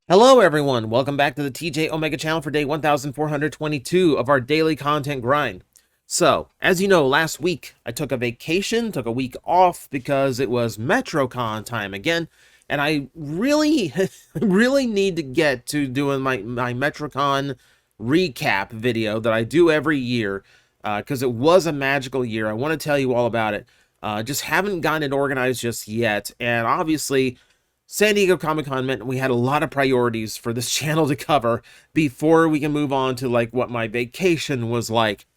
Hello everyone, welcome back to the TJOmega channel for day 1422 of our daily content grind. So, as you know, last week I took a vacation, took a week off because it was MetroCon time again, and I really, really need to get to doing my MetroCon recap video that I do every year, because it was a magical year. I want to tell you all about it. Just haven't gotten it organized just yet, and obviously San Diego Comic-Con meant we had a lot of priorities for this channel to cover before we can move on to like what my vacation was like.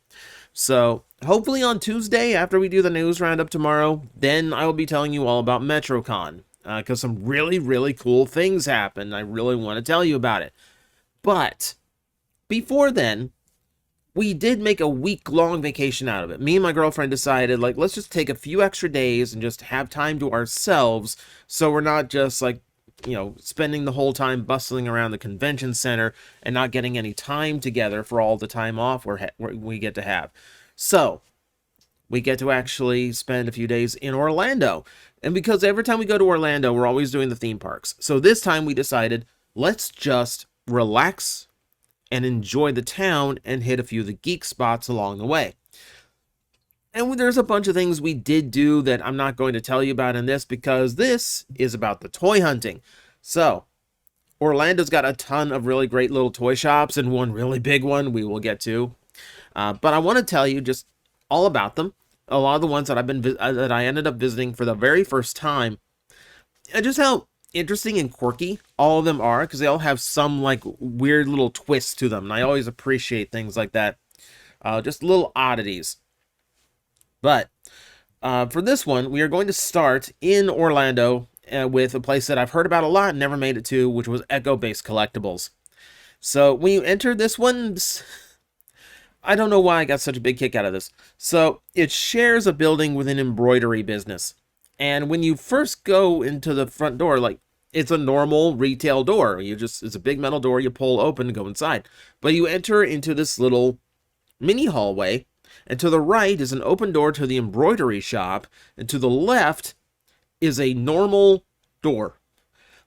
So hopefully on Tuesday, after we do the news roundup tomorrow, then I will be telling you all about MetroCon, because some really, really cool things happened. I really want to tell you about it. But before then, we did make a week-long vacation out of it. Me and my girlfriend decided, like, let's just take a few extra days and just have time to ourselves, so we're not just, like, spending the whole time bustling around the convention center and not getting any time together for all the time off we get to have. So, we get to actually spend a few days in Orlando. And because every time we go to Orlando, we're always doing the theme parks. So this time we decided, let's just relax and enjoy the town and hit a few of the geek spots along the way. And there's a bunch of things we did do that I'm not going to tell you about in this because this is about the toy hunting. So, Orlando's got a ton of really great little toy shops and one really big one we will get to. But I want to tell you just all about them. A lot of the ones that that I ended up visiting for the very first time, and just how interesting and quirky all of them are, because they all have some like weird little twists to them, and I always appreciate things like that. Just little oddities. But for this one, we are going to start in Orlando with a place that I've heard about a lot and never made it to, which was Echo Base Collectibles. So when you enter this one, I don't know why I got such a big kick out of this. So it shares a building with an embroidery business. And when you first go into the front door, like, it's a normal retail door. It's a big metal door you pull open and go inside. But you enter into this little mini hallway, and to the right is an open door to the embroidery shop, and to the left is a normal door,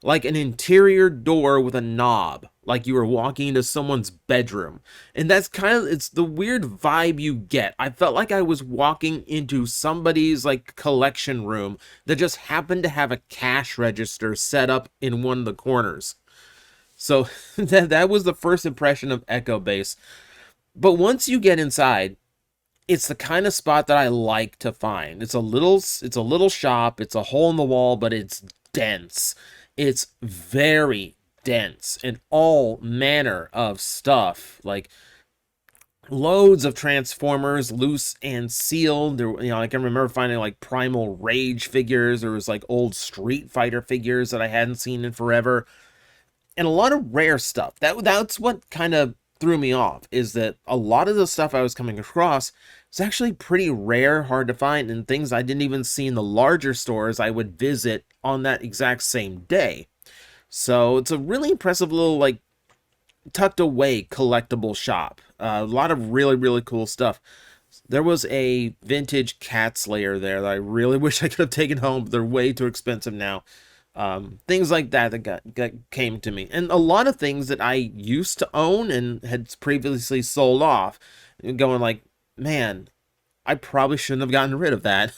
like an interior door with a knob, like you were walking into someone's bedroom. And that's it's the weird vibe you get. I felt like I was walking into somebody's like collection room that just happened to have a cash register set up in one of the corners. So that was the first impression of Echo Base. But once you get inside, it's the kind of spot that I like to find. It's a little shop, it's a hole in the wall, but it's dense. It's very dense and all manner of stuff, like loads of Transformers, loose and sealed. There, I can remember finding like Primal Rage figures. There was like old Street Fighter figures that I hadn't seen in forever, and a lot of rare stuff. That's what kind of threw me off, is that a lot of the stuff I was coming across was actually pretty rare, hard to find, and things I didn't even see in the larger stores I would visit on that exact same day. So it's a really impressive little, like, tucked away collectible shop. A lot of really, really cool stuff. There was a vintage cat slayer there that I really wish I could have taken home, but they're way too expensive now. Things like that came to me, and a lot of things that I used to own and had previously sold off, going like, man, I probably shouldn't have gotten rid of that.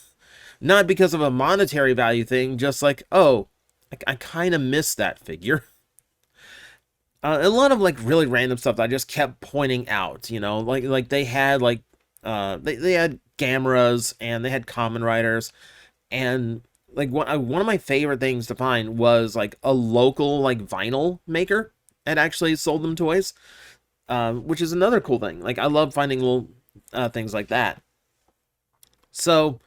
Not because of a monetary value thing, just like, oh, I kind of miss that figure. A lot of like really random stuff that I just kept pointing out, like they had like they had Gamras and they had Kamen Riders, and like one of my favorite things to find was like a local like vinyl maker and actually sold them toys, which is another cool thing. Like, I love finding little things like that. So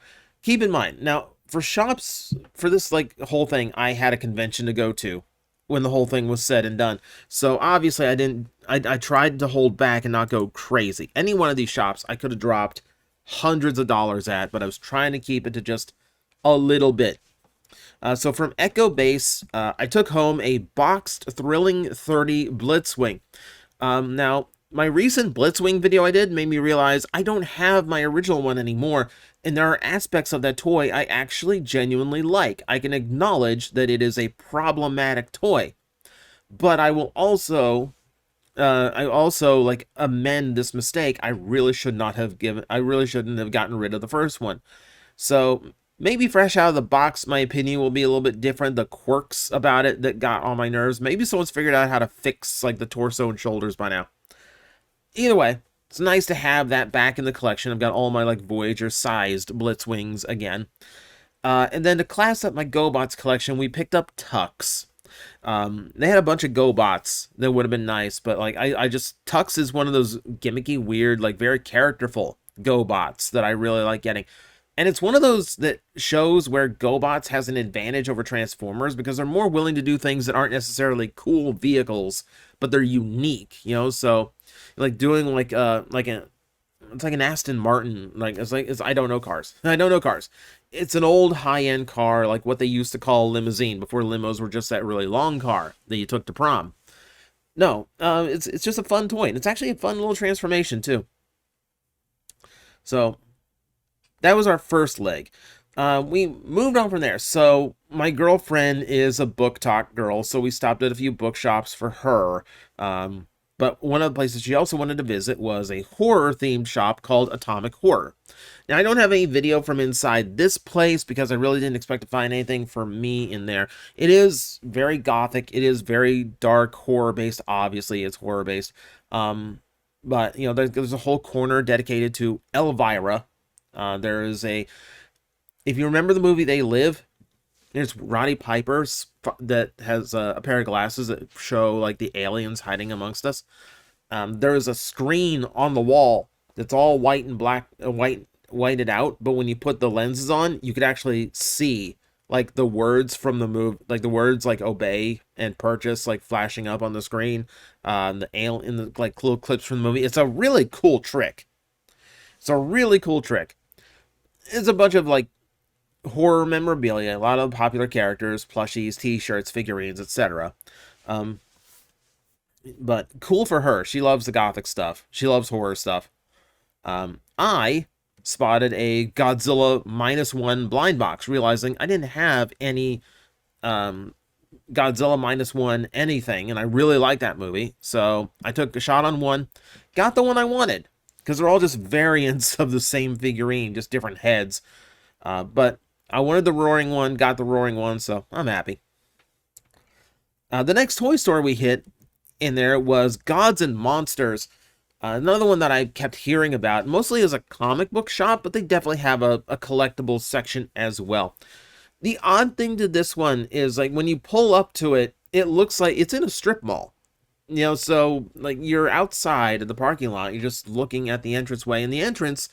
keep in mind, now for shops, for this like whole thing, I had a convention to go to when the whole thing was said and done. So obviously I tried to hold back and not go crazy. Any one of these shops I could have dropped hundreds of dollars at, but I was trying to keep it to just a little bit. So from Echo Base, I took home a boxed Thrilling 30 Blitzwing. Now, my recent Blitzwing video I did made me realize I don't have my original one anymore, and there are aspects of that toy I actually genuinely like. I can acknowledge that it is a problematic toy. But I also like amend this mistake. I really shouldn't have gotten rid of the first one. So maybe fresh out of the box, my opinion will be a little bit different. The quirks about it that got on my nerves. Maybe someone's figured out how to fix like the torso and shoulders by now. Either way, it's nice to have that back in the collection. I've got all my like Voyager sized Blitzwings again. And then to class up my GoBots collection, we picked up Tux. They had a bunch of GoBots that would have been nice, but like I just Tux is one of those gimmicky, weird, like very characterful GoBots that I really like getting. And it's one of those that shows where GoBots has an advantage over Transformers because they're more willing to do things that aren't necessarily cool vehicles, but they're unique, you know? So like doing like a it's like an Aston Martin, like it's I don't know cars. I don't know cars. It's an old high-end car, like what they used to call a limousine before limos were just that really long car that you took to prom. No, it's just a fun toy. And it's actually a fun little transformation too. So that was our first leg. We moved on from there. So my girlfriend is a book talk girl, so we stopped at a few bookshops for her. But one of the places she also wanted to visit was a horror-themed shop called Atomic Horror. Now, I don't have any video from inside this place because I really didn't expect to find anything for me in there. It is very gothic. It is very dark, horror-based. Obviously, it's horror-based. But, you know, there's a whole corner dedicated to Elvira. There is a... If you remember the movie They Live, there's Roddy Piper that has a pair of glasses that show like the aliens hiding amongst us. There is a screen on the wall that's all white and black, whited out. But when you put the lenses on, you could actually see like the words from the movie, like the words like obey and purchase, like flashing up on the screen. In the like little clips from the movie. It's a really cool trick. It's a really cool trick. It's a bunch of like horror memorabilia, a lot of popular characters, plushies, t-shirts, figurines, etc. But cool for her. She loves the gothic stuff. She loves horror stuff. I spotted a Godzilla -1 blind box, realizing I didn't have any Godzilla -1 anything, and I really like that movie. So I took a shot on one, got the one I wanted, because they're all just variants of the same figurine, just different heads. But I wanted the roaring one, got the roaring one, so I'm happy. The next toy store we hit in there was Gods and Monsters. Another one that I kept hearing about, mostly as a comic book shop, but they definitely have a collectibles section as well. The odd thing to this one is, like, when you pull up to it, it looks like it's in a strip mall. You know, so, like, you're outside of the parking lot, you're just looking at the entranceway, and the entrance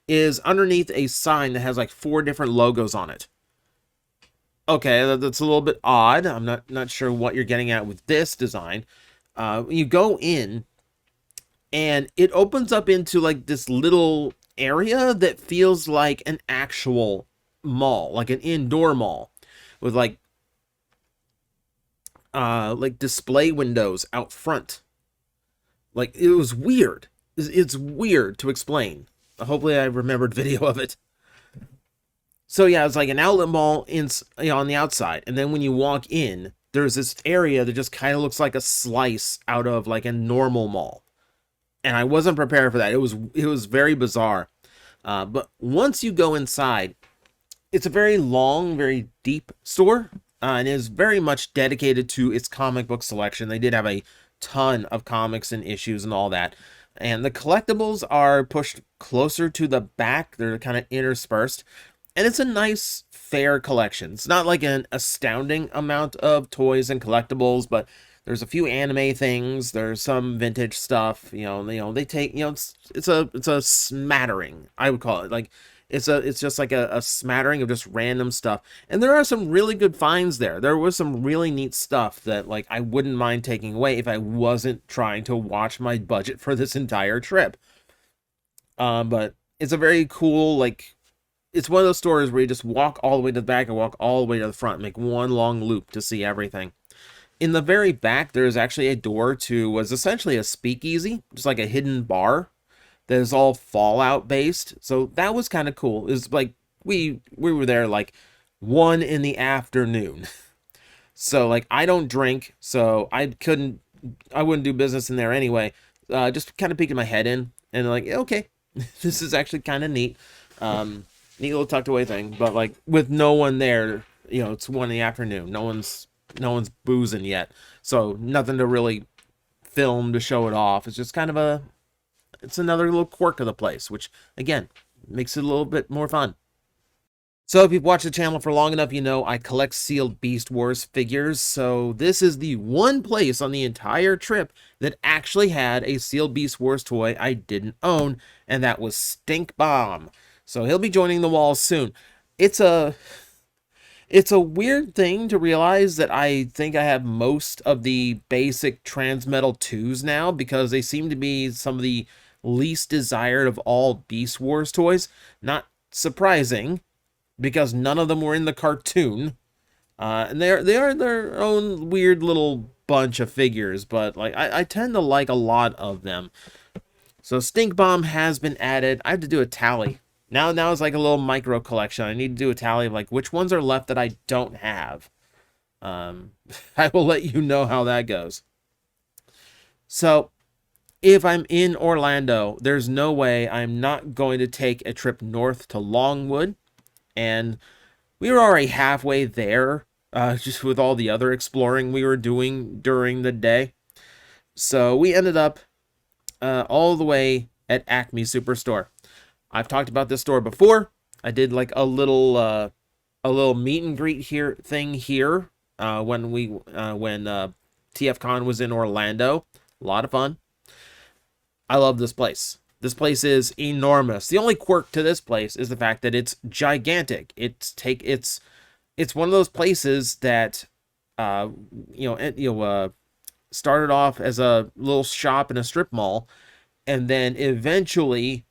is underneath a sign that has like 4 different logos on it. Okay, that's a little bit odd. I'm not sure what you're getting at with this design. You go in, and it opens up into like this little area that feels like an actual mall, like an indoor mall, with like display windows out front. Like, it was weird. It's weird to explain. Hopefully I remembered video of it. So yeah, it's like an outlet mall on the outside. And then when you walk in, there's this area that just kind of looks like a slice out of like a normal mall. And I wasn't prepared for that. It was very bizarre. But once you go inside, it's a very long, very deep store. And is very much dedicated to its comic book selection. They did have a ton of comics and issues and all that. And the collectibles are pushed closer to the back. They're kind of interspersed. And it's a nice, fair collection. It's not like an astounding amount of toys and collectibles, but there's a few anime things. There's some vintage stuff. They take, it's a smattering, I would call it. Like, it's just like a smattering of just random stuff. And there are some really good finds there. There was some really neat stuff that, like, I wouldn't mind taking away if I wasn't trying to watch my budget for this entire trip. But it's a very cool, like, it's one of those stores where you just walk all the way to the back and walk all the way to the front, make one long loop to see everything. In the very back, there's actually a door to was essentially a speakeasy, just like a hidden bar that is all Fallout based. So that was kind of cool. It was like we were there like 1 in the afternoon. So like I don't drink, so I wouldn't do business in there anyway. Just kind of peeking my head in and like, yeah, okay, this is actually kind of neat. Um, Neat little tucked away thing, but like with no one there, it's 1 in the afternoon. No one's boozing yet, so nothing to really film to show it off. It's just kind of it's another little quirk of the place, which again makes it a little bit more fun. So if you've watched the channel for long enough, you know I collect sealed Beast Wars figures. So this is the one place on the entire trip that actually had a sealed Beast Wars toy I didn't own, and that was Stink Bomb. So he'll be joining the walls soon. It's a it's a weird thing to realize that I think I have most of the basic Transmetal 2s now, because they seem to be some of the least desired of all Beast Wars toys. Not surprising, because none of them were in the cartoon. And they are their own weird little bunch of figures, but like I tend to like a lot of them. So Stink Bomb has been added. I have to do a tally. Now it's like a little micro collection. I need to do a tally of like which ones are left that I don't have. I will let you know how that goes. So if I'm in Orlando, there's no way I'm not going to take a trip north to Longwood. And we were already halfway there, just with all the other exploring we were doing during the day. So we ended up all the way at Acme Superstore. I've talked about this store before. I did like a little meet and greet thing here when TFCon was in Orlando. A lot of fun. I love this place. This place is enormous. The only quirk to this place is the fact that it's gigantic. It's one of those places that started off as a little shop in a strip mall, and then eventually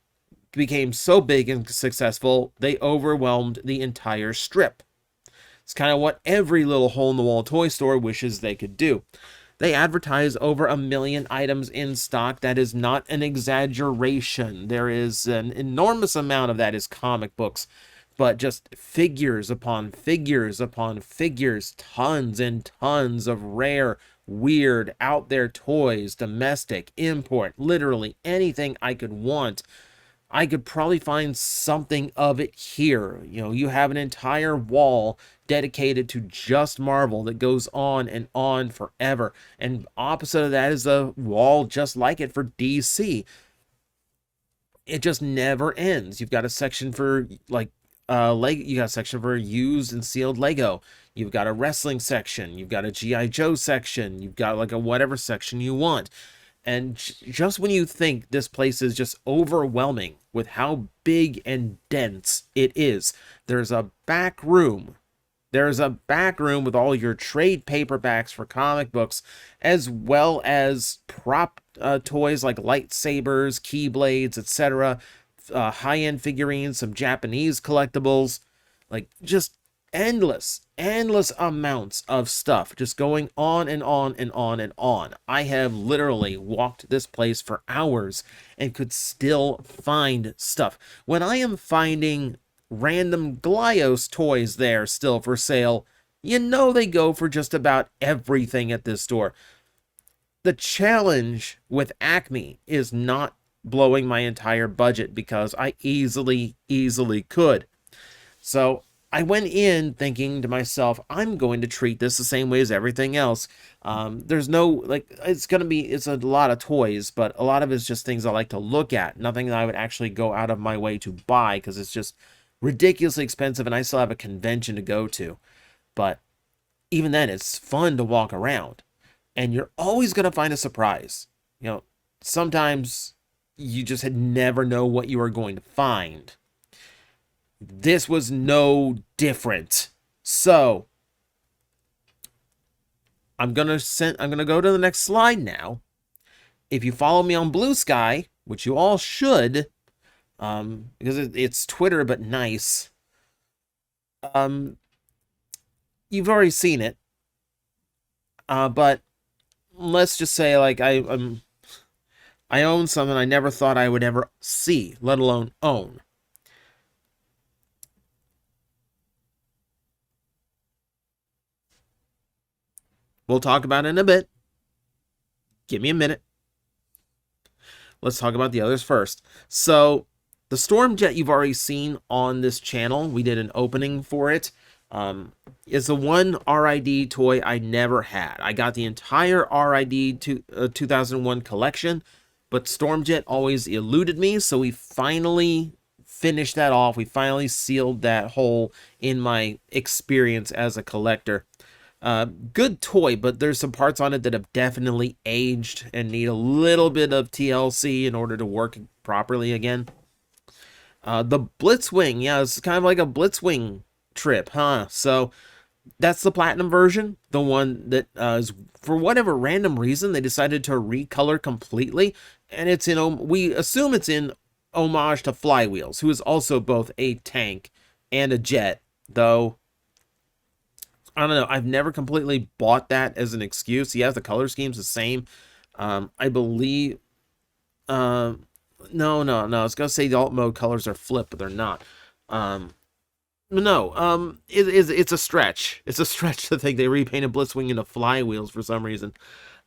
became so big and successful they overwhelmed the entire strip. It's kind of what every little hole-in-the-wall toy store wishes they could do. They advertise over 1 million items in stock. That is not an exaggeration. There is an enormous amount of that is comic books, but just figures upon figures upon figures, tons and tons of rare, weird, out there toys, domestic, import, literally anything I could want. I could probably find something of it here. You have an entire wall dedicated to just Marvel that goes on forever. And opposite of that is a wall just like it for DC. It just never ends. You've got a section for like Lego. You got a section for used and sealed Lego. You've got a wrestling section. You've got a G.I. Joe section. You've got like a whatever section you want. And just when you think this place is just overwhelming with how big and dense it is, there's a back room. There's a back room with all your trade paperbacks for comic books, as well as prop toys like lightsabers, keyblades, etc. High-end figurines, some Japanese collectibles, like just endless amounts of stuff just going on and on and on and on. I have literally walked this place for hours and could still find stuff. When I am finding random Glios toys there still for sale, they go for just about everything at this store. The challenge with Acme is not blowing my entire budget, because I easily could. So I went in thinking to myself, I'm going to treat this the same way as everything else. There's no, like, it's a lot of toys, but a lot of it's just things I like to look at. Nothing that I would actually go out of my way to buy, because it's just ridiculously expensive and I still have a convention to go to. But even then, it's fun to walk around. And you're always going to find a surprise. Sometimes you just never know what you are going to find. This was no different. So I'm gonna go to the next slide now. If you follow me on Blue Sky, which you all should, because it's Twitter but nice, you've already seen it. But let's just say, like, I own something I never thought I would ever see, let alone own. We'll talk about it in a bit. Give me a minute. Let's talk about the others first. So, the Stormjet you've already seen on this channel. We did an opening for it. Is the one RID toy I never had. I got the entire RID 2001 collection, but Stormjet always eluded me, so we finally finished that off. We finally sealed that hole in my experience as a collector. Good toy, but there's some parts on it that have definitely aged and need a little bit of TLC in order to work properly again. The Blitzwing, yeah, it's kind of like a Blitzwing trip, huh? So that's the platinum version, the one that is, for whatever random reason, they decided to recolor completely, and it's in, we assume it's in homage to Flywheels, who is also both a tank and a jet, though I don't know, I've never completely bought that as an excuse. Yes, the color scheme's the same. I believe, no, I was gonna say the alt mode colors are flipped, but they're not. No, it's a stretch. It's a stretch to think they repainted Blitzwing into Flywheels for some reason.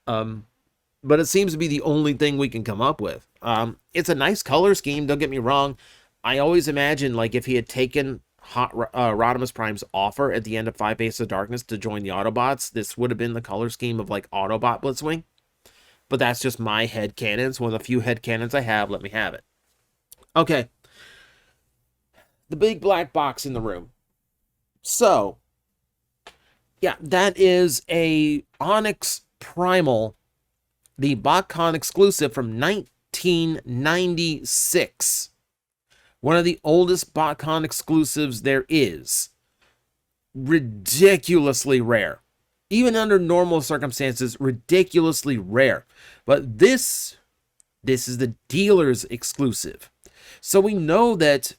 But it seems to be the only thing we can come up with. It's a nice color scheme, don't get me wrong. I always imagine, like, if he had taken Rodimus Prime's offer at the end of 5 Faces of Darkness to join the Autobots, this would have been the color scheme of, like, Autobot Blitzwing. But that's just my headcanon. It's one of the few headcanons I have. Let me have it. Okay. The big black box in the room. So, yeah, that is a Onyx Primal, the BotCon exclusive from 1996. One of the oldest BotCon exclusives there is. Ridiculously rare. Even under normal circumstances, ridiculously rare. But this is the dealer's exclusive. So we know that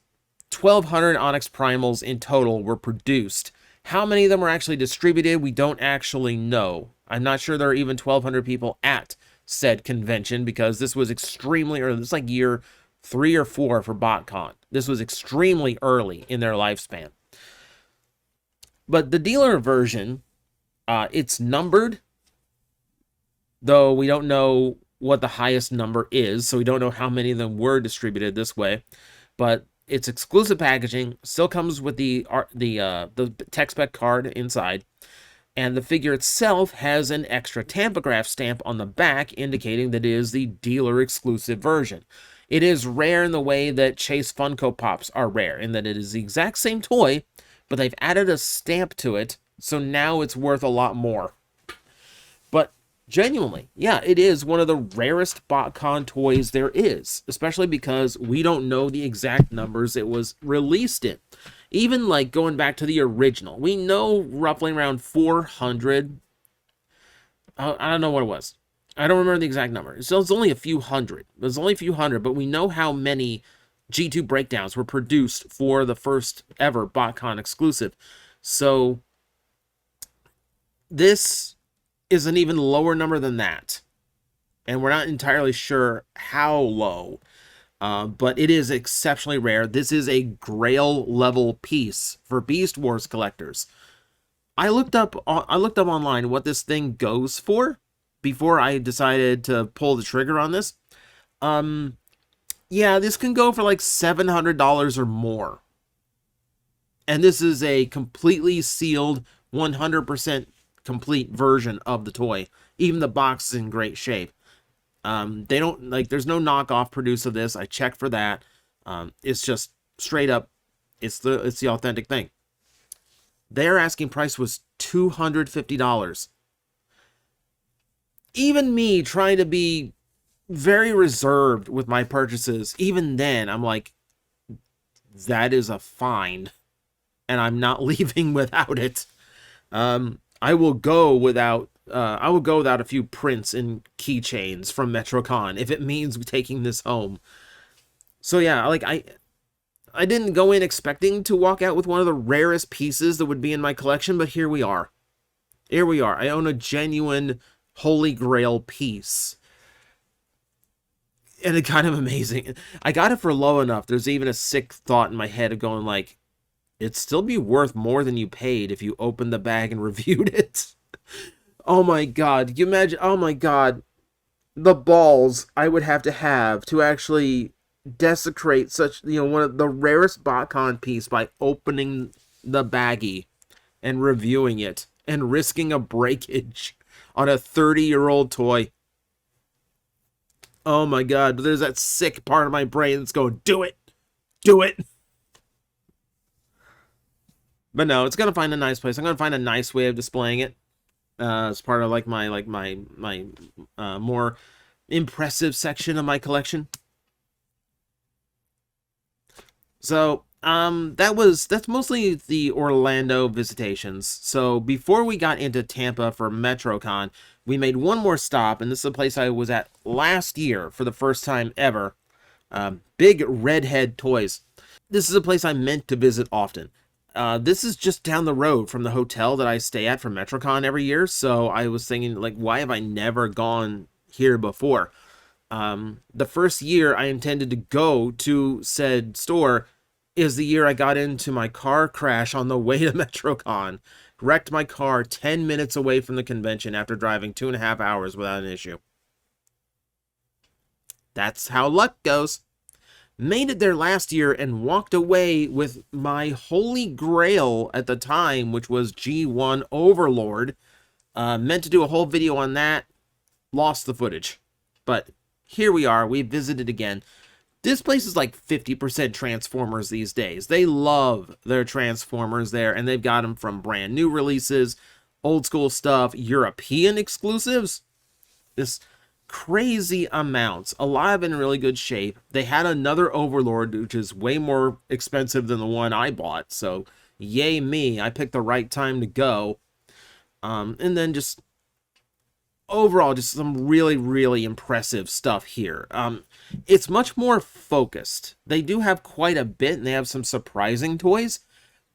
1,200 Onyx Primals in total were produced. How many of them were actually distributed, we don't actually know. I'm not sure there are even 1,200 people at said convention, because this was extremely early. This is like year 3 or 4 for BotCon. This was extremely early in their lifespan. But the dealer version, it's numbered, though we don't know what the highest number is, so we don't know how many of them were distributed this way. But it's exclusive packaging, still comes with the tech spec card inside, and the figure itself has an extra Tampograph stamp on the back indicating that it is the dealer exclusive version. It is rare in the way that Chase Funko Pops are rare, in that it is the exact same toy, but they've added a stamp to it, so now it's worth a lot more. But genuinely, yeah, it is one of the rarest BotCon toys there is, especially because we don't know the exact numbers it was released in. Even like going back to the original, we know roughly around 400. I don't know what it was. I don't remember the exact number. So it's only a few hundred. There's only a few hundred, but we know how many G2 breakdowns were produced for the first ever BotCon exclusive. So this is an even lower number than that. And we're not entirely sure how low. But it is exceptionally rare. This is a grail level piece for Beast Wars collectors. I looked up online what this thing goes for before I decided to pull the trigger on this. Yeah, this can go for like $700 or more. And this is a completely sealed, 100% complete version of the toy. Even the box is in great shape. They don't, like, there's no knockoff produce of this. I checked for that. It's just straight up, it's the authentic thing. Their asking price was $250. Even me trying to be very reserved with my purchases, even then, I'm like, that is a find, and I'm not leaving without it. I will go without a few prints and keychains from MetroCon if it means taking this home. So yeah, like I didn't go in expecting to walk out with one of the rarest pieces that would be in my collection, but here we are. Here we are. I own a genuine Holy Grail piece. And it's kind of amazing. I got it for low enough. There's even a sick thought in my head of going like, it'd still be worth more than you paid if you opened the bag and reviewed it. Oh my god, you imagine, oh my god, the balls I would have to actually desecrate such, one of the rarest BotCon piece by opening the baggie and reviewing it and risking a breakage on a 30-year-old toy. Oh my god, but there's that sick part of my brain that's going, do it, do it. But no, it's gonna find a nice place. I'm gonna find a nice way of displaying it as part of like my more impressive section of my collection. So that's mostly the Orlando visitations. So before we got into Tampa for MetroCon, we made one more stop, and this is a place I was at last year for the first time ever. Big Redhead Toys. This is a place I meant to visit often. This is just down the road from the hotel that I stay at for MetroCon every year, so I was thinking, like, why have I never gone here before? The first year I intended to go to said store is the year I got into my car crash on the way to MetroCon. Wrecked my car 10 minutes away from the convention after driving 2.5 hours without an issue. That's how luck goes. Made it there last year and walked away with my holy grail at the time, which was G1 Overlord. Meant to do a whole video on that. Lost the footage. But here we are. We visited again. This place is like 50% Transformers these days. They love their Transformers there, and they've got them from brand new releases, old school stuff, European exclusives. This crazy amounts. A lot of it in really good shape. They had another Overlord, which is way more expensive than the one I bought. So, yay me. I picked the right time to go. And then just overall, just some really, really impressive stuff here. It's much more focused. They do have quite a bit, and they have some surprising toys,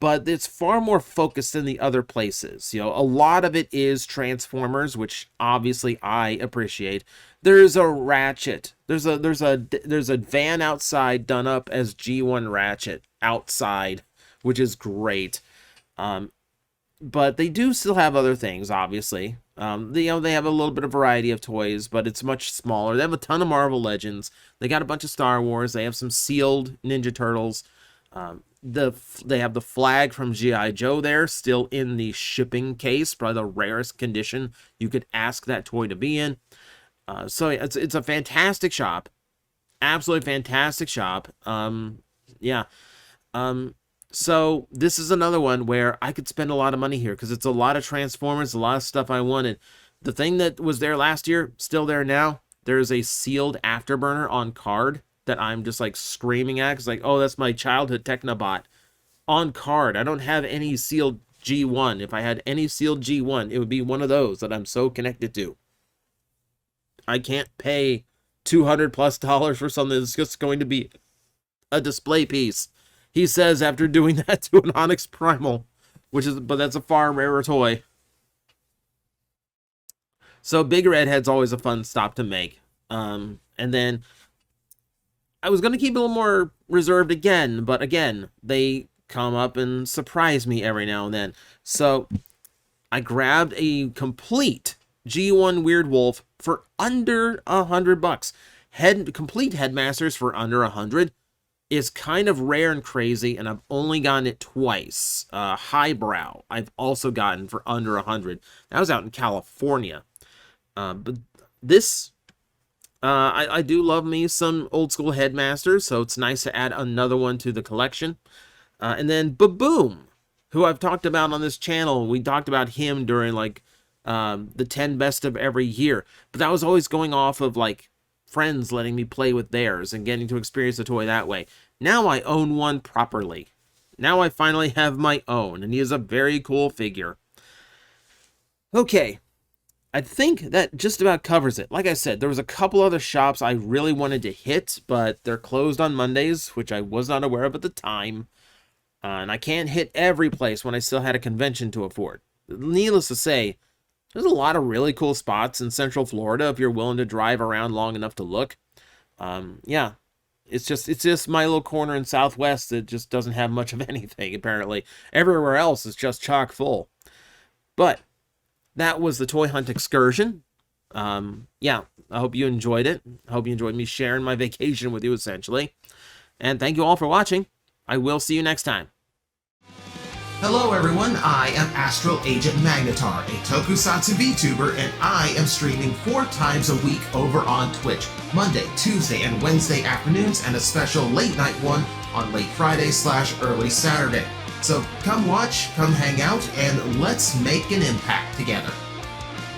but it's far more focused than the other places. A lot of it is Transformers, which obviously I appreciate. There's a Ratchet. There's a van outside done up as G1 Ratchet outside, which is great. But they do still have other things, obviously. They have a little bit of variety of toys, but it's much smaller. They have a ton of Marvel Legends. They got a bunch of Star Wars. They have some sealed Ninja Turtles. They have the flag from G.I. Joe there, still in the shipping case, probably the rarest condition you could ask that toy to be in. So it's a fantastic shop. Absolutely fantastic shop. Yeah. So this is another one where I could spend a lot of money here because it's a lot of Transformers, a lot of stuff I wanted. The thing that was there last year, still there now. There's a sealed Afterburner on card that I'm just like screaming at. It's like, oh, that's my childhood Technobot on card. I don't have any sealed G1. If I had any sealed G1, it would be one of those that I'm so connected to. I can't pay $200+ for something that's just going to be a display piece. He says after doing that to an Onyx Primal, but that's a far rarer toy. So Big Redhead's always a fun stop to make. And then I was going to keep it a little more reserved again, but again, they come up and surprise me every now and then. So I grabbed a complete G1 Weird Wolf for under $100. Complete Headmasters for under $100 is kind of rare and crazy, and I've only gotten it twice. Highbrow, I've also gotten for under $100. That was out in California. But this, I do love me some old school Headmasters, so it's nice to add another one to the collection. And then Baboom, who I've talked about on this channel. We talked about him during like the 10 best of every year, but that was always going off of like friends letting me play with theirs and getting to experience the toy that way. Now I own one properly. Now I finally have my own, and he is a very cool figure. Okay, I think that just about covers it. Like I said, there was a couple other shops I really wanted to hit, but they're closed on Mondays, which I was not aware of at the time. And I can't hit every place when I still had a convention to afford. Needless to say, there's a lot of really cool spots in Central Florida if you're willing to drive around long enough to look. Yeah, it's just my little corner in Southwest that just doesn't have much of anything, apparently. Everywhere else is just chock full. But that was the Toy Hunt Excursion. Yeah, I hope you enjoyed it. I hope you enjoyed me sharing my vacation with you, essentially. And thank you all for watching. I will see you next time. Hello everyone, I am Astral Agent Magnetar, a Tokusatsu VTuber, and I am streaming 4 times a week over on Twitch, Monday, Tuesday, and Wednesday afternoons, and a special late night one on late Friday/early Saturday. So come watch, come hang out, and let's make an impact together.